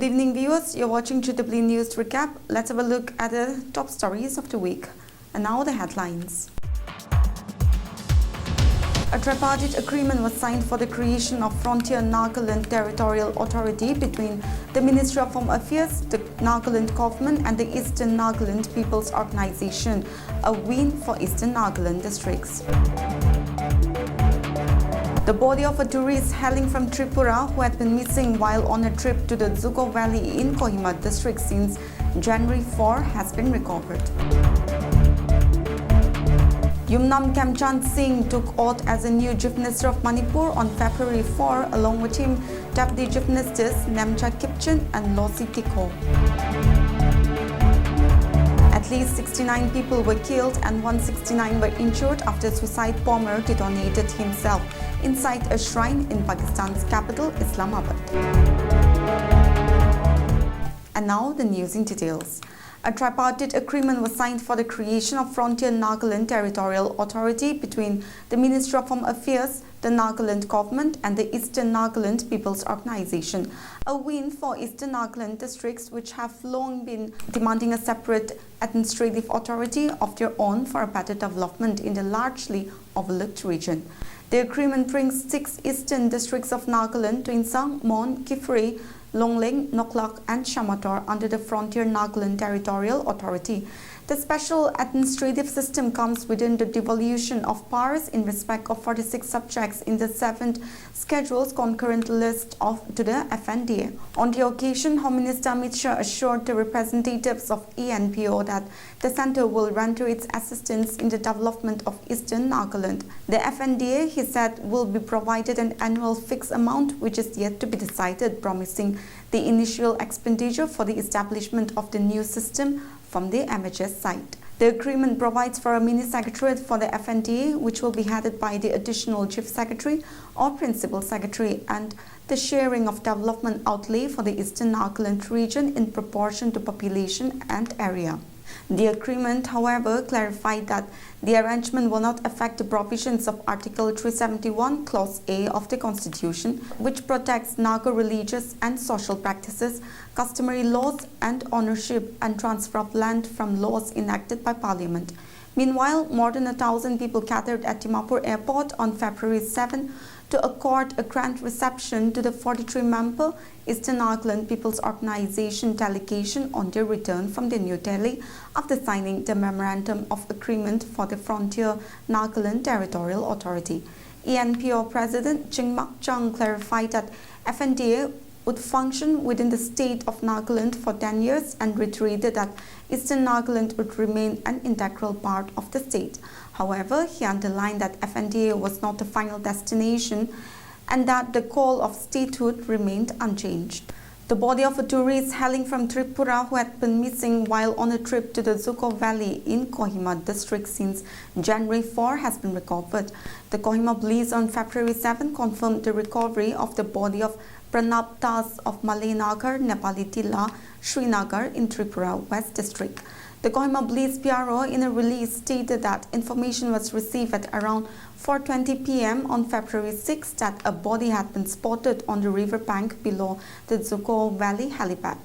evening, viewers. You're watching GEE News Recap. Let's have a look at the top stories of the week. And now the headlines. A tripartite agreement was signed for the creation of Frontier Nagaland Territorial Authority between the Ministry of Home Affairs, the Nagaland government and the Eastern Nagaland People's Organization, a win for Eastern Nagaland districts. The body of a tourist hailing from Tripura who had been missing while on a trip to the Zuko Valley in Kohima district since January 4 has been recovered. Yumnam Kemchan Singh took oath as a new Chief Minister of Manipur on February 4 along with him Deputy Chief Ministers Namcha Kipchen and Losi Tikho. At least 69 people were killed and 169 were injured after a suicide bomber detonated himself inside a shrine in Pakistan's capital, Islamabad. And now the news in details. A tripartite agreement was signed for the creation of Frontier Nagaland Territorial Authority between the Ministry of Home Affairs, the Nagaland government and the Eastern Nagaland People's Organization, a win for Eastern Nagaland districts which have long been demanding a separate administrative authority of their own for a better development in the largely overlooked region. The agreement brings 6 eastern districts of Nagaland, Tuinsang, Mon, Kifri, Longling, Noklak and Shamator under the Frontier Nagaland Territorial Authority. The special administrative system comes within the devolution of powers in respect of 46 subjects in the 7th schedule's concurrent list to the FNDA. On the occasion, Home Minister Amit Shah assured the representatives of ENPO that the centre will render its assistance in the development of Eastern Nagaland. The FNDA, he said, will be provided an annual fixed amount which is yet to be decided, promising the initial expenditure for the establishment of the new system from the MHS side. The agreement provides for a mini-secretariat for the FNDA, which will be headed by the additional chief secretary or principal secretary, and the sharing of development outlay for the Eastern Nagaland region in proportion to population and area. The agreement, however, clarified that the arrangement will not affect the provisions of Article 371, Clause A of the Constitution, which protects Naga religious and social practices, customary laws and ownership and transfer of land from laws enacted by Parliament. Meanwhile, more than 1,000 people gathered at Dimapur Airport on February 7 to accord a grand reception to the 43-member Eastern Nagaland People's Organization delegation on their return from the New Delhi after signing the Memorandum of Agreement for the Frontier Nagaland Territorial Authority. ENPO President Chingmak Chung clarified that FNDA would function within the state of Nagaland for 10 years and reiterated that Eastern Nagaland would remain an integral part of the state. However, he underlined that FNDA was not the final destination and that the call of statehood remained unchanged. The body of a tourist hailing from Tripura who had been missing while on a trip to the Zuko Valley in Kohima district since January 4 has been recovered. The Kohima police on February 7 confirmed the recovery of the body of Pranab Das of Malay Nagar, Nepali Tilla, Srinagar in Tripura West District. The Kohima Police Bureau in a release stated that information was received at around 4:20 p.m. on February 6 that a body had been spotted on the riverbank below the Zuko Valley helipad.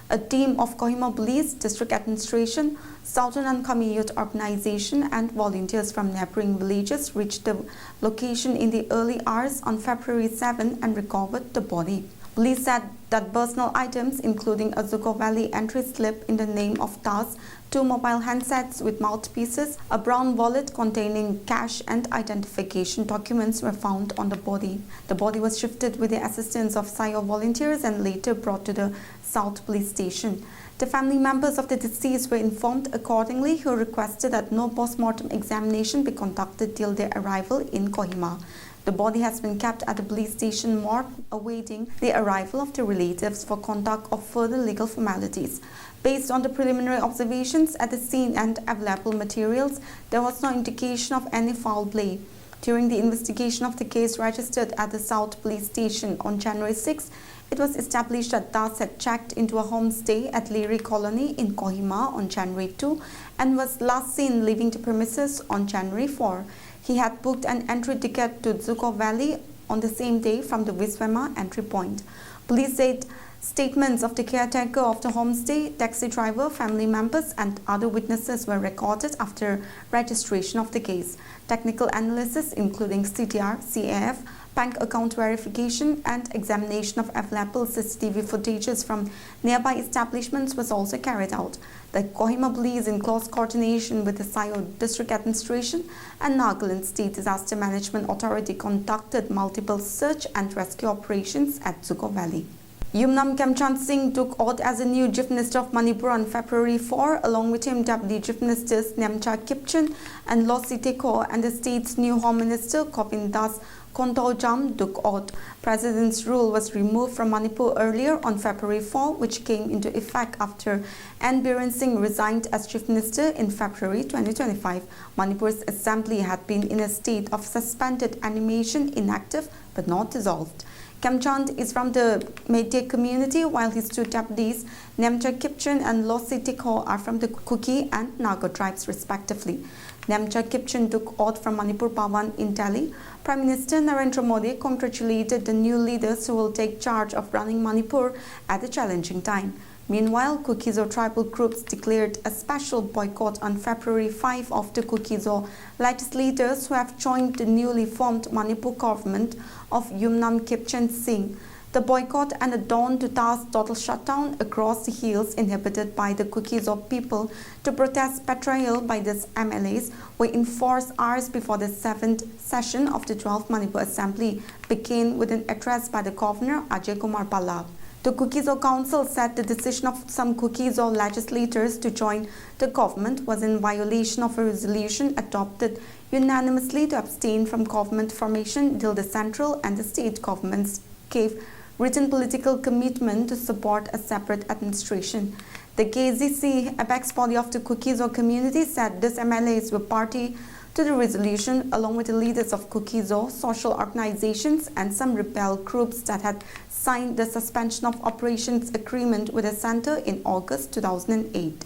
A team of Kohima Police, District Administration, Southern Ankami Youth Organization and volunteers from neighboring villages reached the location in the early hours on February 7 and recovered the body. Police said that personal items including a Zuko Valley entry slip in the name of Tas, 2 mobile handsets with mouthpieces, a brown wallet containing cash and identification documents were found on the body. The body was shifted with the assistance of SIO volunteers and later brought to the South Police Station. The family members of the deceased were informed accordingly, who requested that no post-mortem examination be conducted till their arrival in Kohima. The body has been kept at the police station morgue awaiting the arrival of the relatives for conduct of further legal formalities. Based on the preliminary observations at the scene and available materials, there was no indication of any foul play. During the investigation of the case registered at the South Police Station on January 6, it was established that Das had checked into a homestay at Leary Colony in Kohima on January 2 and was last seen leaving the premises on January 4. He had booked an entry ticket to Zuko Valley on the same day from the Viswama entry point. Police said Statements of the caretaker of the homestay, taxi driver, family members and other witnesses were recorded after registration of the case. Technical analysis including CTR, CAF, bank account verification and examination of available CCTV footages from nearby establishments was also carried out. The Kohima Police, in close coordination with the Sayo District Administration and Nagaland State Disaster Management Authority, conducted multiple search and rescue operations at Zuko Valley. Yumnam Khemchand Singh took oath as a new Chief Minister of Manipur on February 4, along with him Deputy Chief Ministers Namcha Kipchen and Lossi Teko and the state's new Home Minister Govind Das Kontaujam took oath. President's rule was removed from Manipur earlier on February 4, which came into effect after N. Biren Singh resigned as Chief Minister in February 2025. Manipur's assembly had been in a state of suspended animation, inactive but not dissolved. Khemchand is from the Meitei community, while his two deputies, Namcha Kipchen and Lossi Teko, are from the Kuki and Naga tribes respectively. Namcha Kipchen took oath from Manipur Bhavan in Delhi. Prime Minister Narendra Modi congratulated the new leaders who will take charge of running Manipur at a challenging time. Meanwhile, Kuki-Zo tribal groups declared a special boycott on February 5 of the Kuki-Zo legislators who have joined the newly formed Manipur government of Yumnam Khemchand Singh. The boycott and a dawn to task total shutdown across the hills inhabited by the Kuki-Zo people to protest betrayal by these MLAs were in force hours before the 7th session of the 12th Manipur Assembly began with an address by the Governor Ajay Kumar Ballab. The Kuki-Zo Council said the decision of some Kuki-Zo legislators to join the government was in violation of a resolution adopted unanimously to abstain from government formation till the central and the state governments gave written political commitment to support a separate administration. The KZC, apex body of the Kuki-Zo community, said these MLAs were party to the resolution along with the leaders of Kuki-Zo, social organizations and some rebel groups that had signed the suspension of operations agreement with the center in August 2008.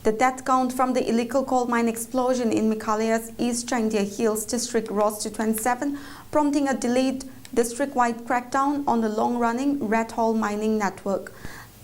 The death count from the illegal coal mine explosion in Meghalaya's East Chandia Hills district rose to 27, prompting a delayed district-wide crackdown on the long-running Red Hole mining network.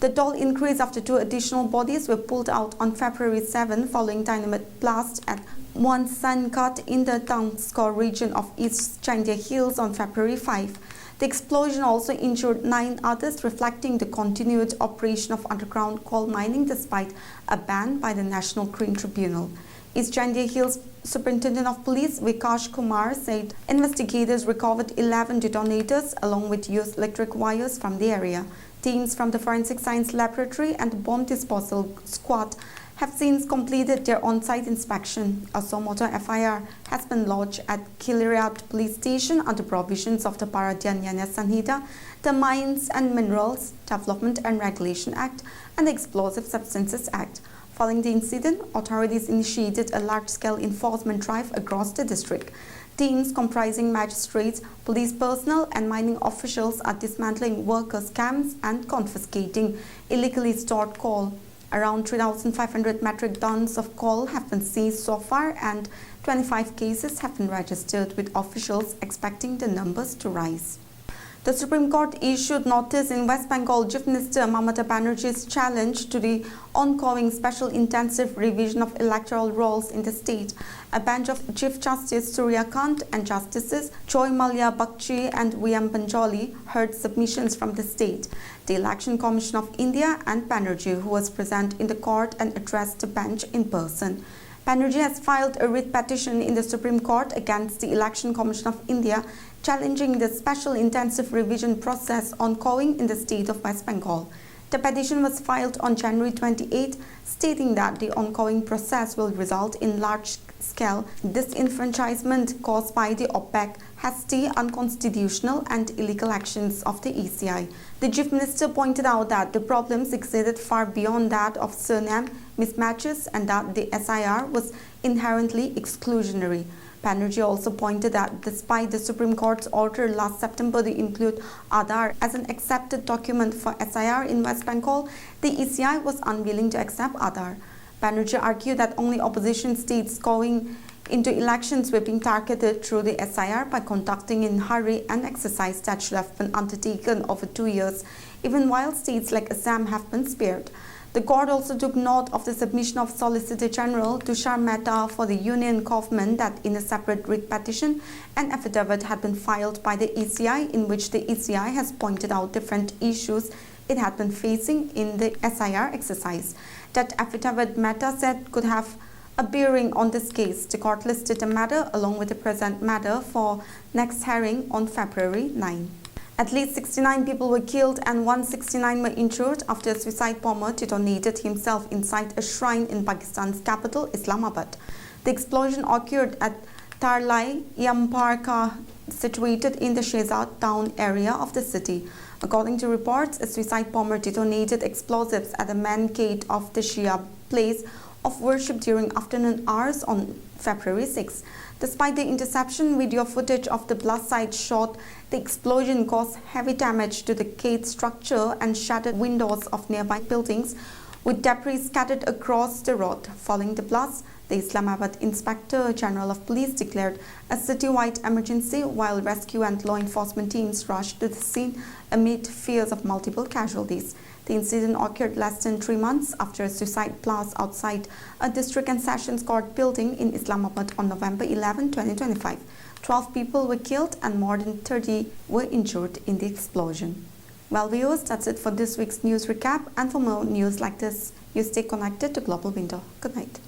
The toll increased after two additional bodies were pulled out on February 7 following dynamite blast at one sun cut in the Tangskor region of East Chandia Hills on February 5. The explosion also injured 9 others, reflecting the continued operation of underground coal mining despite a ban by the National Green Tribunal. East Chandia Hills Superintendent of Police Vikash Kumar said investigators recovered 11 detonators along with used electric wires from the area. Teams from the Forensic Science Laboratory and Bomb Disposal Squad have since completed their on-site inspection. A Somoto FIR has been lodged at Kiliriat Police Station under provisions of the Paradhyanyana Sanhita, the Mines and Minerals Development and Regulation Act, and the Explosive Substances Act. Following the incident, authorities initiated a large-scale enforcement drive across the district. Teams comprising magistrates, police personnel and mining officials are dismantling workers' camps and confiscating illegally stored coal. Around 3,500 metric tons of coal have been seized so far and 25 cases have been registered, with officials expecting the numbers to rise. The Supreme Court issued notice in West Bengal Chief Minister Mamata Banerjee's challenge to the ongoing special intensive revision of electoral rolls in the state. A bench of Chief Justice Surya Kant and Justices Joy Malia Bakshi and V.M. Panjoli heard submissions from the state, the Election Commission of India and Banerjee, who was present in the court and addressed the bench in person. Banerjee has filed a writ petition in the Supreme Court against the Election Commission of India, challenging the special intensive revision process ongoing in the state of West Bengal. The petition was filed on January 28, stating that the ongoing process will result in large-scale disenfranchisement caused by the opaque, hasty, unconstitutional and illegal actions of the ECI. The Chief Minister pointed out that the problems exceeded far beyond that of surname mismatches and that the SIR was inherently exclusionary. Banerjee also pointed that despite the Supreme Court's order last September to include Aadhaar as an accepted document for SIR in West Bengal, the ECI was unwilling to accept Aadhaar. Banerjee argued that only opposition states going into election sweeping targeted through the SIR by conducting in hurry an exercise that should have been undertaken over 2 years, even while states like Assam have been spared. The court also took note of the submission of Solicitor General Tushar Mehta for the Union Government that in a separate writ petition, an affidavit had been filed by the ECI in which the ECI has pointed out different issues it had been facing in the SIR exercise. That affidavit, Mehta said, could have a bearing on this case. The court listed the matter along with the present matter for next hearing on February 9. At least 69 people were killed and 169 were injured after a suicide bomber detonated himself inside a shrine in Pakistan's capital, Islamabad. The explosion occurred at Tarlai Yamparka, situated in the Shehzad town area of the city. According to reports, a suicide bomber detonated explosives at the main gate of the Shia place of worship during afternoon hours on February 6. Despite the interception, video footage of the blast site showed the explosion caused heavy damage to the gate structure and shattered windows of nearby buildings, with debris scattered across the road. Following the blast, the Islamabad Inspector General of Police declared a city-wide emergency while rescue and law enforcement teams rushed to the scene amid fears of multiple casualties. The incident occurred less than 3 months after a suicide blast outside a district and sessions court building in Islamabad on November 11, 2025. 12 people were killed and more than 30 were injured in the explosion. Well, viewers, that's it for this week's news recap. And for more news like this, you stay connected to Global Window. Good night.